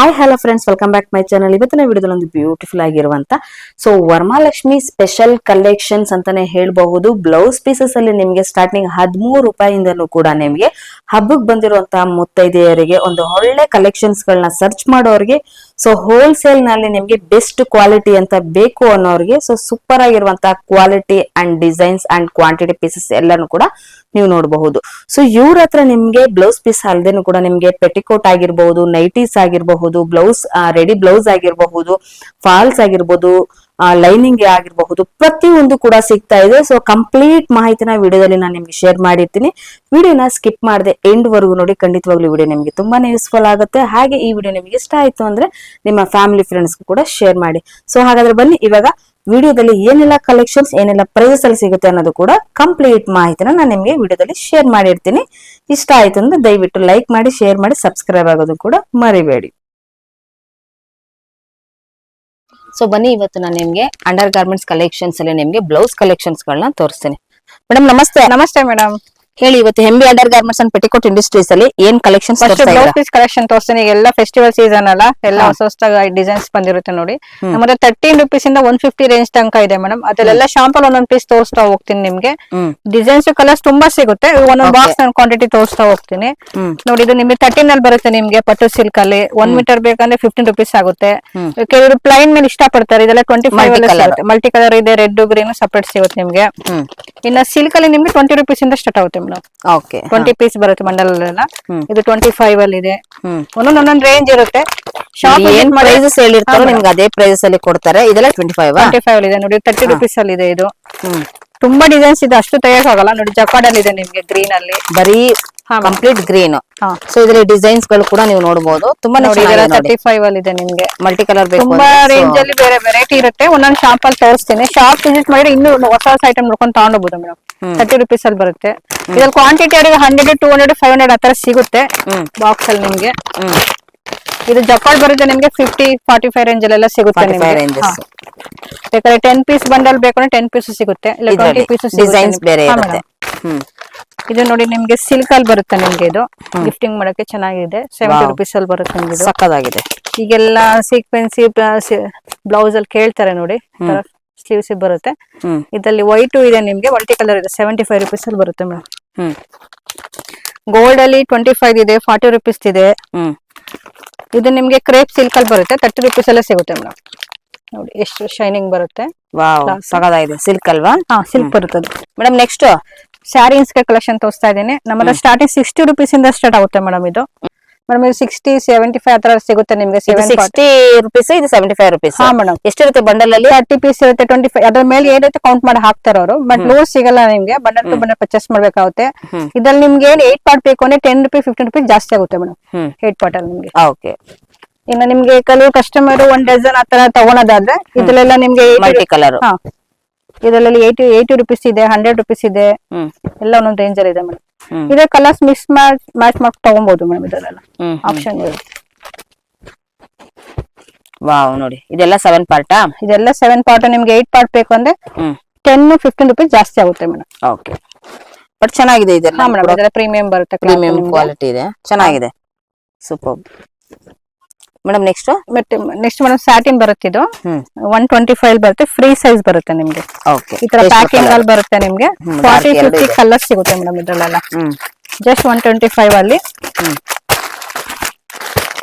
Hi hello friends, welcome back my channel. ಇವತ್ತಿನ ವಿಡಿಯೋದಲ್ಲಿ ಒಂದು ಬ್ಯೂಟಿಫುಲ್ ಆಗಿರುವಂತ ವರಮಹಾಲಕ್ಷ್ಮಿ ಸ್ಪೆಷಲ್ ಕಲೆಕ್ಷನ್ಸ್ ಅಂತಾನೆ ಹೇಳಬಹುದು. ಬ್ಲೌಸ್ ಪೀಸಸ್ ಅಲ್ಲಿ ನಿಮಗೆ ಸ್ಟಾರ್ಟಿಂಗ್ 13 ರೂಪಾಯಿಂದನೂ ಕೂಡ ನಿಮಗೆ ಹಬ್ಬಕ್ಕೆ ಬಂದಿರುವಂತಹ ಮುತ್ತೈದೆಯರಿಗೆ ಒಂದು ಒಳ್ಳೆ ಕಲೆಕ್ಷನ್ಸ್ ಗಳನ್ನ ಸರ್ಚ್ ಮಾಡೋರಿಗೆ, ಹೋಲ್ಸೇಲ್ ನಲ್ಲಿ ನಿಮಗೆ ಬೆಸ್ಟ್ ಕ್ವಾಲಿಟಿ ಅಂತ ಬೇಕು ಅನ್ನೋರಿಗೆ ಸೂಪರ್ ಆಗಿರುವಂತಹ quality and designs and quantity pieces ಎಲ್ಲಾನು ಕೂಡ ನೀವು ನೋಡಬಹುದು. ಇವ್ರ ಹತ್ರ ನಿಮ್ಗೆ ಬ್ಲೌಸ್ ಪೀಸ್ ಅಲ್ದೇನು ಕೂಡ ನಿಮ್ಗೆ ಪೆಟಿಕೋಟ್ ಆಗಿರಬಹುದು, ನೈಟೀಸ್ ಆಗಿರಬಹುದು, ಬ್ಲೌಸ್ ರೆಡಿ ಬ್ಲೌಸ್ ಆಗಿರಬಹುದು, ಫಾಲ್ಸ್ ಆಗಿರ್ಬೋದು, ಲೈನಿಂಗ್ ಆಗಿರಬಹುದು, ಪ್ರತಿಯೊಂದು ಕೂಡ ಸಿಗ್ತಾ ಇದೆ. ಕಂಪ್ಲೀಟ್ ಮಾಹಿತಿನ ವಿಡಿಯೋದಲ್ಲಿ ನಾನು ನಿಮ್ಗೆ ಶೇರ್ ಮಾಡಿರ್ತೀನಿ. ವಿಡಿಯೋನ ಸ್ಕಿಪ್ ಮಾಡದೆ ಎಂಡ್ ವರೆಗೂ ನೋಡಿ. ಖಂಡಿತವಾಗ್ಲೂ ವಿಡಿಯೋ ನಿಮ್ಗೆ ತುಂಬಾನೇ ಯೂಸ್ಫುಲ್ ಆಗುತ್ತೆ. ಹಾಗೆ ಈ ವಿಡಿಯೋ ನಿಮ್ಗೆ ಇಷ್ಟ ಆಯ್ತು ಅಂದ್ರೆ ನಿಮ್ಮ ಫ್ಯಾಮಿಲಿ ಫ್ರೆಂಡ್ಸ್ ಕೂಡ ಶೇರ್ ಮಾಡಿ. ಹಾಗಾದ್ರೆ ಬನ್ನಿ, ಇವಾಗ ವಿಡಿಯೋದಲ್ಲಿ ಏನೆಲ್ಲ ಕಲೆಕ್ಷನ್ಸ್, ಏನೆಲ್ಲ ಪ್ರೈಸಸ್ ಅಲ್ಲಿ ಸಿಗುತ್ತೆ ಅನ್ನೋದು ಕೂಡ ಕಂಪ್ಲೀಟ್ ಮಾಹಿತಿನ ನಾನು ನಿಮ್ಗೆ ವಿಡಿಯೋದಲ್ಲಿ ಶೇರ್ ಮಾಡಿರ್ತೀನಿ. ಇಷ್ಟ ಆಯ್ತು ಅಂದ್ರೆ ದಯವಿಟ್ಟು ಲೈಕ್ ಮಾಡಿ, ಶೇರ್ ಮಾಡಿ, ಸಬ್ಸ್ಕ್ರೈಬ್ ಆಗೋದು ಕೂಡ ಮರಿಬೇಡಿ. ಬನ್ನಿ, ಇವತ್ತು ನಾನು ನಿಮ್ಗೆ ಅಂಡರ್ ಗಾರ್ಮೆಂಟ್ಸ್ ಕಲೆಕ್ಷನ್ಸ್ ಅಲ್ಲಿ ನಿಮ್ಗೆ ಬ್ಲೌಸ್ ಕಲೆಕ್ಷನ್ಸ್ ಗಳನ್ನ ತೋರಿಸ್ತೀನಿ. ಮೇಡಮ್ ನಮಸ್ತೆ. ನಮಸ್ತೆ ಮೇಡಮ್. ಹೇಳಿ, ಇವತ್ತು ಹೆಂಬಿ under garments and petticoat industries ಅಲ್ಲಿ ಏನ್ ಕಲೆಕ್ಷನ್ಸ್ ಬ್ಲೌಸ್ ಪೀಸ್ ಕಲೆಕ್ಷನ್ ತೋರಿಸ್ತೀನಿ. ಈಗ ಎಲ್ಲ ಫೆಸ್ಟಿವಲ್ ಸೀಸನ್ ಅಲ್ಲ, ಎಲ್ಲ ಹೊಸ ಹೊಸದಾಗಿ ಡಿಸೈನ್ಸ್ ಬಂದಿರುತ್ತೆ ನೋಡಿ. ನಮ್ಮತ್ರ 13 ರೂಪೀಸ್ ಇಂದ 150 ರೇಂಜ್ ತನಕ ಇದೆ ಮೇಡಮ್. ಅದೆಲ್ಲ ಶಾಂಪಲ್ ಒಂದೊಂದ್ ಪೀಸ್ ತೋರಿಸ್ತಾ ಹೋಗ್ತೀನಿ ನಿಮ್ಗೆ. ಡಿಸೈನ್ಸ್ ಕಲರ್ಸ್ ತುಂಬಾ ಸಿಗುತ್ತೆ. ಒಂದೊಂದ್ ಬಾಕ್ಸ್ ನಾನು ಕ್ವಾಂಟಿಟಿ ತೋರಿಸ್ತಾ ಹೋಗ್ತೀನಿ ನೋಡಿ. ಇದು ನಿಮ್ಗೆ 13 ಅಲ್ಲಿ ಬರುತ್ತೆ. ನಿಮ್ಗೆ ಪಟ್ಟು ಸಿಲ್ಕ್ ಅಲ್ಲಿ 1 ಮೀಟರ್ ಬೇಕಂದ್ರೆ 15 ರೂಪೀಸ್ ಆಗುತ್ತೆ. ಕೆಲವರು ಪ್ಲೈನ್ ಮೇಲೆ ಇಷ್ಟ ಪಡ್ತಾರೆ. ಇದೆಲ್ಲ 25 ಅಲ್ಲಿ ಸಿಗುತ್ತೆ. ಮಲ್ಟಿ ಕಲರ್ ಇದೆ, ರೆಡ್ ಗ್ರೀನ್ ಸಪರೇಟ್ ಸಿಗುತ್ತೆ ನಿಮ್ಗೆ. ಇನ್ನ ಸಿಲ್ಕ್ ಅಲ್ಲಿ ನಿಮ್ಗೆ 20 ರೂಪೀಸ್ ಇಂದ ಸ್ಟಾರ್ಟ್ ಆಗುತ್ತೆ ಮೇಡಮ್. 20 ಪೀಸ್ ಬರುತ್ತೆ ಬಂಡಲ್ ಎಲ್ಲ. ಇದು 25 ಅಲ್ಲಿ ಇದೆ. ಒಂದೊಂದ್ ರೇಂಜ್ ಇರುತ್ತೆ. ಶಾಪ್ ಏನ್ ಪ್ರೈಸಸ್ ಹೇಳಿರ್ತಾರೋ ನಿಮ್ಗೆ ಅದೇ ಪ್ರೈಸಸ್ ಅಲ್ಲಿ ಕೊಡ್ತಾರೆ. ಇದೆಲ್ಲ 25 ಅಲ್ಲಿ ಇದೆ ನೋಡಿ. 30 ರೂಪೀಸ್ ಅಲ್ಲಿ ಇದೆ. ಇದು ತುಂಬಾ ಡಿಸೈನ್ಸ್ ಇದೆ, ಅಷ್ಟು ತೆಗಿಯಕ್ಕಾಗಲ್ಲ ನೋಡಿ. ಜಕಾರ್ಡ್ ಅಲ್ಲಿ ಇದೆ ನಿಮ್ಗೆ, ಗ್ರೀನ್ ಅಲ್ಲಿ ಬರೀ ಕಂಪ್ಲೀಟ್ ಗ್ರೀನ್. ಇದರಲ್ಲಿ ಡಿಸೈನ್ಸ್ ಗಳು ಕೂಡ ನೀವು ನೋಡಬಹುದು. ತುಂಬಾ 35 ಅಲ್ಲಿ ಇದೆ ನಿಮ್ಗೆ. ಮಲ್ಟಿ ಕಲರ್ ಬೇಕು, ತುಂಬಾ ರೇಂಜ್ ಅಲ್ಲಿ ಬೇರೆ ವೆರೈಟಿ ಇರುತ್ತೆ. ಒಂದೊಂದು ಶಾಂಪಲ್ ತೋರಿಸ್ತೀನಿ. ಶಾಪ್ ವಿಸಿಟ್ ಮಾಡಿ ಇನ್ನೂ ಹೊಸ ಹೊಸ ಐಟಮ್ ನೋಡ್ಕೊಂಡು ತಗೊಂಡೋಗ್ಬೋದು ಮೇಡಮ್. 30 ರೂಪೀಸ್ ಅಲ್ಲಿ ಬರುತ್ತೆ. ಇದ್ರಲ್ಲಿ ಕ್ವಾಂಟಿಟಿ ಅವರಿಗೆ 100, 200, 500 ಆತರ ಸಿಗುತ್ತೆ ಬಾಕ್ಸ್ ಅಲ್ಲಿ ನಿಮ್ಗೆ. ಇದು ಜಕಾರ್ಡ್ ಬರುತ್ತೆ ನಿಮ್ಗೆ 50, 45 ರೇಂಜ್ ಅಲ್ಲೆಲ್ಲ ಸಿಗುತ್ತೆ ನಿಮ್ಗೆ. ಬೇಕಾದ್ರೆ 10 ಪೀಸ್ ಬಂಡಲ್ ಬೇಕಂದ್ರೆ 10 ಪೀಸ್ ಸಿಗುತ್ತೆ. 20 ಪೀಸ್ ಡಿಸೈನ್ಸ್ ಬೇರೆ ಇರುತ್ತೆ. ಇದು ನೋಡಿ ನಿಮ್ಗೆ ಸಿಲ್ಕ್ ಅಲ್ಲಿ ಬರುತ್ತೆ ನಿಮ್ಗೆ. ಇದು ಗಿಫ್ಟಿಂಗ್ ಮಾಡಕ್ಕೆ ಚೆನ್ನಾಗಿದೆ. 70 ರೂಪೀಸ್ ಅಲ್ಲಿ ಬರುತ್ತೆ ನಿಮ್ಗೆ. ಸಕ್ಕದಾಗಿದೆ. ಈಗೆಲ್ಲ ಸೀಕ್ವೆನ್ಸಿ ಬ್ಲೌಸ್ ಅಲ್ಲಿ ಕೇಳ್ತಾರೆ ನೋಡಿ. ಸ್ಲೀವ್ಸ್ ಬರುತ್ತೆ. ಇದರಲ್ಲಿ ವೈಟ್ ಇದೆ ನಿಮ್ಗೆ, ಮಲ್ಟಿ ಕಲರ್ ಇದೆ. 75 ರೂಪೀಸ್ ಅಲ್ಲಿ ಬರುತ್ತೆ ಮೇಡಮ್. ಗೋಲ್ಡ್ ಅಲ್ಲಿ 25 ಇದೆ, 40 ರೂಪೀಸ್ ಇದೆ. ಇದು ನಿಮ್ಗೆ ಕ್ರೇಪ್ ಸಿಲ್ಕ್ ಅಲ್ಲಿ ಬರುತ್ತೆ. 30 ರೂಪೀಸ್ ಅಲ್ಲೇ ಸಿಗುತ್ತೆ ಮೇಡಮ್. ನೋಡಿ ಎಷ್ಟು ಶೈನಿಂಗ್ ಬರುತ್ತೆ. ಸಗದಾಗಿದೆ. ಸಿಲ್ಕ್ ಅಲ್ವಾ? ಸಿಲ್ಕ್ ಬರುತ್ತೆ ಮೇಡಮ್. ನೆಕ್ಸ್ಟ್ ಸ್ಯಾರೀಸ್ ಕಲೆಕ್ಷನ್ ತೋರಿಸ್ತಾ ಇದ್ದೀನಿ. ನಮ್ಮತ್ರ ಸ್ಟಾರ್ಟಿಂಗ್ 60 ರೂಪೀಸ್ ಇಂದ ಸ್ಟಾರ್ಟ್ ಆಗುತ್ತೆ ಮೇಡಮ್. ಇದು ಮೇಡಮ್ ಇದು 60, 75 ಆತರ ಸಿಗುತ್ತೆ ನಿಮ್ಗೆ. 60 ರೂಪೀಸ್, ಇದು 75 ರೂಪೀಸ್. ಹಾ ಮೇಡಮ್. ಎಷ್ಟಿರುತ್ತೆ ಬಂಡಲ್ ಅಲ್ಲಿ? 30 ಪೀಸ್ ಇರುತ್ತೆ. 25 ಅದ್ರ ಮೇಲೆ ಏನೈತೆ ಕೌಂಟ್ ಮಾಡಿ ಹಾಕ್ತಾರ ಅವರು. ಬಟ್ ಲೂಸ್ ಸಿಗಲ್ಲ ನಿಮ್ಗೆ. ಬಂಡಲ್ ಟು ಬಂಡಲ್ ಪರ್ಚೇಸ್ ಮಾಡ್ಬೇಕಾಗುತ್ತೆ. ಇದ್ರಲ್ಲಿ ನಿಮ್ಗೆ 8 ಪಾರ್ಟ್ ಬೇಕು ಅಂದ್ರೆ 10 ರೂಪೀಸ್ 15 ರೂಪೀಸ್ ಜಾಸ್ತಿ ಆಗುತ್ತೆ ಮೇಡಮ್. 8 ಪಾರ್ಟ್ ಅಲ್ಲಿ ನಿಮ್ಗೆ. ಇನ್ನು ನಿಮ್ಗೆ ಕೆಲವು ಕಸ್ಟಮರ್ 1 ಡಜನ್ ಆತರ ತಗೊಳೋದಾದ್ರೆ ಇದ್ರಲ್ಲೆಲ್ಲ ನಿಮ್ಗೆ ಮಲ್ಟಿ ಕಲರ್. ಇದರಲ್ಲಿ 80 ರೂಪೀಸ್ ಇದೆ, 100 ರೂಪೀಸ್ ಇದೆ. ಎಲ್ಲ ಒಂದೊಂದು ರೇಂಜ್ ಅಲ್ಲಿ ಇದೆ ಮೇಡಮ್. ಇದೇ ಕಲರ್ಸ್ ಮಿಕ್ಸ್ ಮ್ಯಾಚ್ ಮಾಡಿ ತಗೊಬಹುದು ಮೇಡಮ್. ಇದೆಲ್ಲ ಆಪ್ಷನ್ ಇರುತ್ತೆ. ವಾವ್, ನೋಡಿ ಇದೆಲ್ಲ 7 ಪಾರ್ಟ್. ಇದೆಲ್ಲ 7 ಪಾರ್ಟ್. ನಿಮ್ಗೆ 8 ಪಾರ್ಟ್ ಬೇಕು ಅಂದ್ರೆ 10, 15 ರೂಪೀಸ್ ಜಾಸ್ತಿ ಆಗುತ್ತೆ ಮೇಡಮ್. ಓಕೆ, ಬಟ್ ಚೆನ್ನಾಗಿದೆ. ಇದೆಲ್ಲ ಮೇಡಮ್ ಇದೆಲ್ಲ ಪ್ರೀಮಿಯಂ ಬರುತ್ತೆ, ಪ್ರೀಮಿಯಂ ಕ್ವಾಲಿಟಿ ಇದೆ, ಚೆನ್ನಾಗಿದೆ, super madam. Next madam satin ಬರುತ್ತೆ. ಇದು 125 ಬರುತ್ತೆ. ಫ್ರೀ ಸೈಜ್ ಬರುತ್ತೆ ನಿಮ್ಗೆ. ಈ ತರ ಪ್ಯಾಕಿಂಗ್ ಅಲ್ಲಿ ಬರುತ್ತೆ ನಿಮ್ಗೆ. 40, 50 ಕಲರ್ ಸಿಗುತ್ತೆ ಮೇಡಮ್ ಇದ್ರಲ್ಲೆಲ್ಲ. ಜಸ್ಟ್ 125 ಅಲ್ಲಿ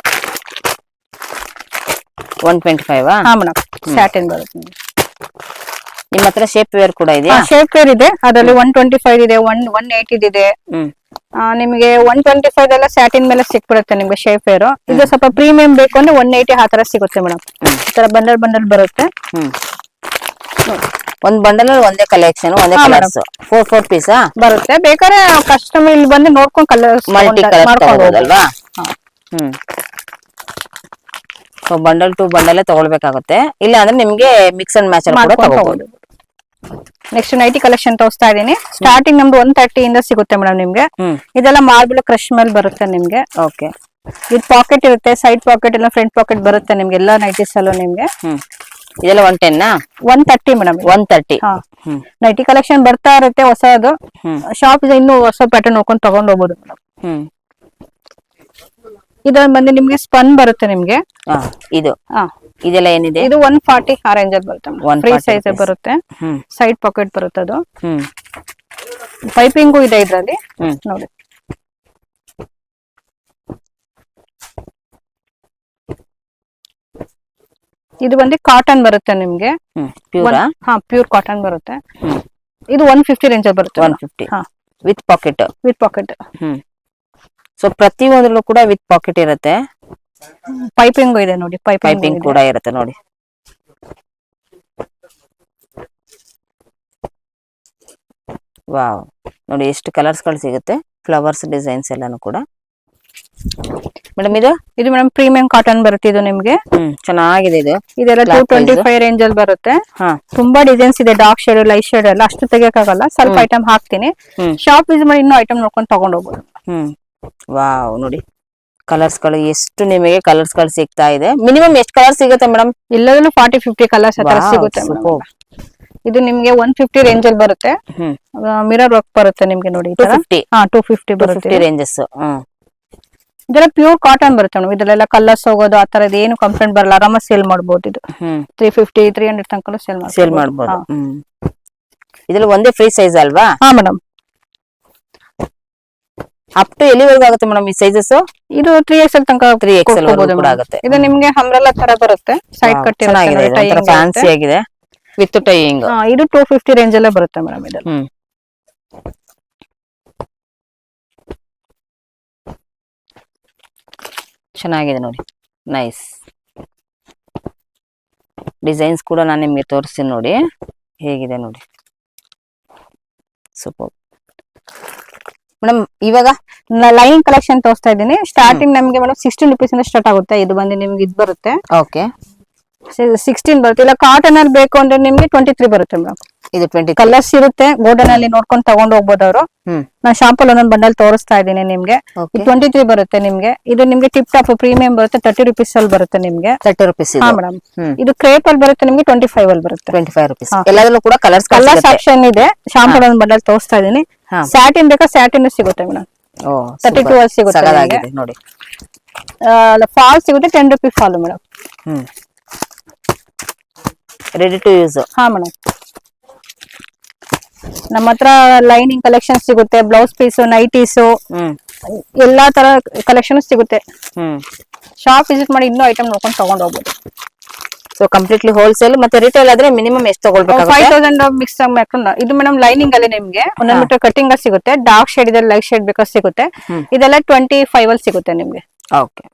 125. ಹಾ ಮೇಡಮ್, ಸ್ಯಾಟಿನ್ ಬರುತ್ತೆ. ನಿಮ್ಮ ಹತ್ರ ಶೇಪ್ ವೇರ್ ಕೂಡ ಇದೆಯಾ? ಶೇಪ್ ವೇರ್ ಇದೆ. ಅದರಲ್ಲಿ 125 ಇದೆ, 180 ಇದೆ. ನಿಮಗೆ 125 ಎಲ್ಲ ಸ್ಯಾಟಿನ್ ಮೇಲೆ ಸಿಕ್ಬಿಡುತ್ತೆ ನಿಮ್ಗೆ ಶೇಪ್ ವೇರ್. ಇದು ಸ್ವಲ್ಪ ಪ್ರೀಮಿಯಂ ಬೇಕು ಅಂದ್ರೆ 180 ಆ ತರ ಸಿಗುತ್ತೆ ಮೇಡಮ್. ಈ ತರ ಬಂಡಲ್ ಬರುತ್ತೆ. ಒಂದ್ ಬಂಡಲ್ ಒಂದೇ ಕಲೆಕ್ಷನ್, ಒಂದೇ ಕಲರ್ಸ್, 4 ಪೀಸ್ ಬರುತ್ತೆ. ಬೇಕಾದ್ರೆ ಕಸ್ಟಮರ್ ಇಲ್ಲಿ ಬಂದು ನೋಡ್ಕೊಂಡು ಕಲರ್ಸ್ ಮಲ್ಟಿ ಕಲರ್ ತಗೋಬಹುದಲ್ವಾ? ಬಂಡಲ್ ಟು ಬಂಡಲ್ ತಗೊಳ್ಬೇಕಾಗುತ್ತೆ. ಇಲ್ಲ ಅಂದ್ರೆ ನಿಮ್ಗೆ ಮಿಕ್ಸ್ ಅಂಡ್ ಮ್ಯಾಚ್ ಕೂಡ ತಗೋಬಹುದು. ನೆಕ್ಸ್ಟ್ ನೈಟಿ ಕಲೆಕ್ಷನ್ ತೋರಿಸ್ತಾ ಇದೀನಿ. ಸ್ಟಾರ್ಟಿಂಗ್ ನಮ್ದು 130 ಇಂದ ಸಿಗುತ್ತೆ ಮೇಡಮ್ ನಿಮ್ಗೆ. ಇದೆಲ್ಲ ಮಾರ್ಬಲ್ ಕ್ರಶ್ ಮೇಲೆ ಬರುತ್ತೆ ನಿಮ್ಗೆ. ಇದು ಪಾಕೆಟ್ ಇರುತ್ತೆ, ಸೈಡ್ ಪಾಕೆಟ್ ಎಲ್ಲ ಫ್ರಂಟ್ ಪಾಕೆಟ್ ಬರುತ್ತೆ ನಿಮ್ಗೆ. ಎಲ್ಲ ನೈಟೀಸ್ ಅಲ್ಲೂ ನಿಮ್ಗೆ. ಇದೆಲ್ಲ 110 130 ಮೇಡಮ್. 130 ನೈಟಿ ಕಲೆಕ್ಷನ್ ಬರ್ತಾ ಇರುತ್ತೆ ಹೊಸದು. ಶಾಪ್ ಇನ್ನೂ ಹೊಸ ಪ್ಯಾಟರ್ನ್ ನೋಡ್ಕೊಂಡು ತಗೊಂಡ್ ಹೋಗ್ಬೋದು ಮೇಡಮ್. ಇದ್ರಲ್ಲಿ ಬಂದು ನಿಮ್ಗೆ ಸ್ಪನ್ ಬರುತ್ತೆ ನಿಮ್ಗೆ. ಇದು ಹಾ, ಇದೆಲ್ಲ ಏನಿದೆ? ಇದು 140 ಆ ರೇಂಜ್ ಅಲ್ಲಿ ಬರುತ್ತೆ. 140 ಫ್ರೀ ಸೈಜ್ rupees. ಬರುತ್ತೆ. ಸೈಡ್ ಪಾಕೆಟ್ ಬರುತ್ತೆ ಅದು. ಹ್ಮ್ ಪೈಪಿಂಗು ಇದೆ ಇದ್ರಲ್ಲಿ ನೋಡಿ. ಇದು ಬಂದು ಕಾಟನ್ ಬರುತ್ತೆ ನಿಮ್ಗೆ. ಪ್ಯೂರ್ ಹಾ, ಪ್ಯೂರ್ ಕಾಟನ್ ಬರುತ್ತೆ. ಇದು 150 ರೇಂಜ್ ಅಲ್ಲಿ ಬರುತ್ತೆ. 150 with packet. With packet. So ಪ್ರತಿ ಒಂದ್ರಲ್ಲೂ ಕೂಡ ವಿತ್ ಪಾಕೆಟ್ ಇರುತ್ತೆ. ಪೈಪಿಂಗ್ ಇದೆ ನೋಡಿ. ಪೈಪಿಂಗ್ ಕೂಡ ಇರುತ್ತೆ ನೋಡಿ. ವಾವ್, ನೋಡಿ ಎಷ್ಟು ಕಲರ್ಸ್ ಗಳು ಸಿಗುತ್ತೆ. ಫ್ಲವರ್ಸ್ ಡಿಸೈನ್ಸ್ ಎಲ್ಲಾನು ಕೂಡ. ಮೇಡಮ್ ಇದು ಮೇಡಮ್ ಪ್ರೀಮಿಯಂ ಕಾಟನ್ ಬರುತ್ತೆ ಇದು ನಿಮ್ಗೆ. ಚೆನ್ನಾಗಿದೆ ಇದು. ಇದೆಲ್ಲ 225 ರೇಂಜ್ ಅಲ್ಲಿ ಬರುತ್ತೆ. ತುಂಬಾ ಡಿಸೈನ್ಸ್ ಇದೆ, ಡಾರ್ಕ್ ಶೇಡ್, ಲೈಟ್ ಶೇಡ್ ಎಲ್ಲ. ಅಷ್ಟು ತೆಗಿಯಕ್ಕಾಗಲ್ಲ, ಸ್ವಲ್ಪ ಐಟಮ್ ಹಾಕ್ತೀನಿ. ಶಾಪ್ ವಿಸಿಟ್ ಮಾಡಿ ಇನ್ನೂ ಐಟಮ್ ನೋಡ್ಕೊಂಡು ತಗೊಂಡ್ ಹೋಗ್ಬೋದು. ವಾವ್, ನೋಡಿ ಕಲರ್ಸ್ ಗಳು ಎಷ್ಟು ನಿಮಗೆ ಕಲರ್ಸ್ ಗಳು ಸಿಗ್ತಾ ಇದೆ. ಮಿನಿಮಮ್ ಎಷ್ಟು ಕಲರ್ ಸಿಗುತ್ತೆ ಮೇಡಮ್? ಎಲ್ಲದಲ್ಲೂ 40-50 ಕಲರ್ಸ್ ಸಿಗುತ್ತೆ. ಇದು ನಿಮ್ಗೆ 150 ರೇಂಜ್ ಅಲ್ಲಿ ಬರುತ್ತೆ. ಮಿರರ್ ವರ್ಕ್ ಬರುತ್ತೆ ನಿಮ್ಗೆ ನೋಡಿ. 250 ಬರುತ್ತೆ ರೇಂಜಸ್. ಇದೆಲ್ಲ ಪ್ಯೂರ್ ಕಾಟನ್ ಬರುತ್ತೆ ಮೇಡಮ್. ಇದೆಲ್ಲ ಕಲರ್ಸ್ ಹೋಗೋದು ಆ ತರದ್ ಏನು ಕಂಪ್ಲೇಂಟ್ ಬರಲ್ಲ. ಆರಾಮ ಸೇಲ್ ಮಾಡಬಹುದು. ಇದು 350-300 ತನಕ ಸೇಲ್ ಮಾಡಬಹುದು. ಇದ್ರಲ್ಲಿ ಒಂದೇ ಫ್ರೀ ಸೈಜ್ ಅಲ್ವಾ? ಹಾ ಮೇಡಮ್. ಅಪ್ ಟು ಎಲ್ಲಿವರೆಗೂ ಆಗುತ್ತೆ ಮೇಡಮ್ ಈ ಸೈಜಸ್? ಇದು 3XL ತನಕ 3XL ಕೂಡ ಆಗುತ್ತೆ. ಇದು ನಿಮ್ಗೆ ಅಂಬ್ರೆಲಾ ತರ ಬರುತ್ತೆ. ಸೈಡ್ ಕಟ್ ಫ್ಯಾನ್ಸಿ ಆಗಿದೆ ವಿತ್ ಟೈಯಿಂಗ್. ಇದು 250 ರೇಂಜ್ ಅಲ್ಲೇ ಬರುತ್ತೆ ಮೇಡಮ್. ಇದು ಚೆನ್ನಾಗಿದೆ ನೋಡಿ, ನೈಸ್ ಡಿಸೈನ್ಸ್ ಕೂಡ ನಾನು ನಿಮ್ಗೆ ತೋರಿಸ್ತೀನಿ ನೋಡಿ ಹೇಗಿದೆ ನೋಡಿ. Super madam. ಇವಾಗ ಲೈನಿಂಗ್ ಕಲೆಕ್ಷನ್ ತೋರಿಸ್ತಾ ಇದ್ದೀನಿ. ಸ್ಟಾರ್ಟಿಂಗ್ ನಮ್ಗೆ ಮೇಡಮ್ 16 rupees ಇಂದ ಸ್ಟಾರ್ಟ್ ಆಗುತ್ತೆ. ಇದು ಬಂದು ನಿಮ್ಗೆ ಇದು ಬರುತ್ತೆ. ಓಕೆ, 16 ಬರುತ್ತೆ. ಇಲ್ಲ ಕಾಟನ್ ಅಲ್ಲಿ ಬೇಕು ಅಂದ್ರೆ ನಿಮ್ಗೆ 23 ಬರುತ್ತೆ ಮೇಡಮ್. ಇದು 20 ಕಲರ್ಸ್ ಇರುತ್ತೆ. ಗೋಲ್ಡನ್ ಅಲ್ಲಿ ನೋಡ್ಕೊಂಡು ತಗೊಂಡ್ ಹೋಗ್ಬೋದು ಅವರು. ನಾನು ಶಾಂಪಲ್ ಒಂದೊಂದು ಬಂಡಲ್ ತೋರಿಸ್ತಾ ಇದ್ದೀನಿ ನಿಮ್ಗೆ. 23 ಬರುತ್ತೆ ನಿಮ್ಗೆ. ಇದು ನಿಮ್ಗೆ ಟಿಪ್ ಟಾಪ್ ಪ್ರೀಮಿಯಂ ಬರುತ್ತೆ. 30 rupees ಅಲ್ಲಿ ಬರುತ್ತೆ ನಿಮ್ಗೆ. 30 rupees. ಹಾ ಮೇಡಮ್. ಇದು ಕ್ರೇಪ್ ಅಲ್ಲಿ ಬರುತ್ತೆ ನಿಮ್ಗೆ 25 ಅಲ್ಲಿ ಬರುತ್ತೆ. 25 rupees. ಎಲ್ಲದರಲ್ಲೂ ಕೂಡ ಕಲರ್ಸ್ ಆಪ್ಷನ್ ಇದೆ. ಶಾಂಪಲ್ ಒಂದು ಬಂಡಲ್ ತೋರಿಸ್ತಾ ಇದ್ದೀನಿ. ಸ್ಯಾಟಿನ್ ಬೇಕಾ ಸ್ಯಾಟಿನ್ ಸಿಗುತ್ತೆ ಮೇಡಮ್. 32 ಅಲ್ಲಿ ಸಿಗುತ್ತೆ ನೋಡಿ. ಫಾಲ್ ಸಿಗುತ್ತೆ 10 rupees fall madam. Ready to use. ಹಾ ಮೇಡಮ್. ನಮ್ಮ ಹತ್ರ ಲೈನಿಂಗ್ ಕಲೆಕ್ಷನ್ ಸಿಗುತ್ತೆ. ಬ್ಲೌಸ್ ಪೀಸ್, ನೈಟೀಸ್, ಎಲ್ಲಾ ತರ ಕಲೆಕ್ಷನ್ ಸಿಗುತ್ತೆ. ಶಾಪ್ ವಿಸಿಟ್ ಮಾಡಿ ಇನ್ನೂ ಐಟಮ್ ನೋಡ್ಕೊಂಡು ತಗೊಂಡ್ ಹೋಗ್ಬೋದು. So completely wholesale. ಮತ್ತೆ ರಿಟೇಲ್ ಆದ್ರೆ ಮಿನಿಮಮ್ ಎಷ್ಟು ತಗೊಳ್ಬೇಕು? 5000 ಮಿಕ್ಸ್ ಮಾಡ್ಕೊಂಡು. ಇದು ಮೇಡಮ್ ಲೈನಿಂಗ್ ಅಲ್ಲಿ ನಿಮ್ಗೆ 1 ಮೀಟರ್ ಕಟಿಂಗ್ ಸಿಗುತ್ತೆ. ಡಾರ್ಕ್ ಶೇಡ್ ಇದೆ, ಲೈಟ್ ಶೇಡ್ ಬೇಕಾದ್ರೆ ಸಿಗುತ್ತೆ. ಇದೆಲ್ಲ 25 ಅಲ್ಲಿ ಸಿಗುತ್ತೆ ನಿಮ್ಗೆ. ಓಕೆ.